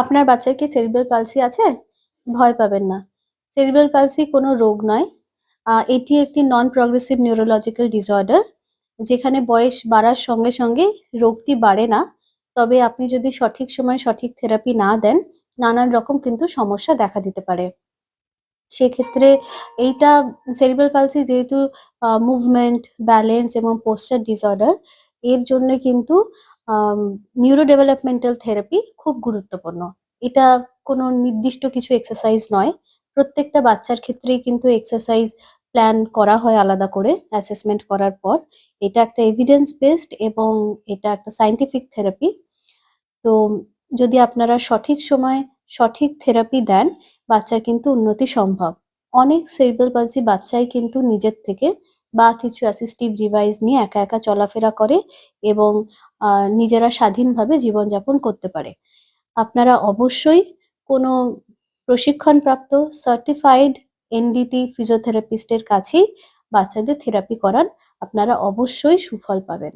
আপনার বাচ্চার কি সেরিব্রাল পালসি আছে? ভয় পাবেন না। সেরিব্রাল পালসি কোনো রোগ নয়। এটি একটি নন প্রগ্রেসিভ নিউরোলজিক্যাল ডিসঅর্ডার। যেখানে বয়স বাড়ার সঙ্গে সঙ্গে রোগটি বাড়ে না। তবে আপনি যদি সঠিক সময়ে সঠিক থেরাপি না দেন, নানান রকম কিন্তু সমস্যা দেখা দিতে পারে। সেক্ষেত্রে এইটা সেরিব্রাল পালসি যেহেতু মুভমেন্ট, ব্যালেন্স এবং পোশ্চার ডিসঅর্ডার, এর জন্য কিন্তু আম নিউরো ডেভেলপমেন্টাল থেরাপি খুব গুরুত্বপূর্ণ। এটা কোনো নির্দিষ্ট কিছু এক্সারসাইজ নয়। প্রত্যেকটা বাচ্চার ক্ষেত্রেই কিন্তু এক্সারসাইজ প্ল্যান করা হয় আলাদা করে অ্যাসেসমেন্ট করার পর। এটা একটা এভিডেন্স বেসড এবং এটা একটা সায়েন্টিফিক থেরাপি। তো যদি আপনারা সঠিক সময়ে সঠিক থেরাপি দেন, বাচ্চার কিন্তু উন্নতি সম্ভব। অনেক সেরিব্রাল পালসি বাচ্চাই কিন্তু নিজের থেকে বা কিছু অ্যাসিস্টিভ ডিভাইস নিয়ে একা একা চলাফেরা করে এবং নিজেরা স্বাধীনভাবে জীবনযাপন করতে পারে। আপনারা অবশ্যই কোনো প্রশিক্ষণপ্রাপ্ত সার্টিফাইড এনডিটি ফিজিওথেরাপিস্টের কাছেই বাচ্চাদের থেরাপি করান। আপনারা অবশ্যই সুফল পাবেন।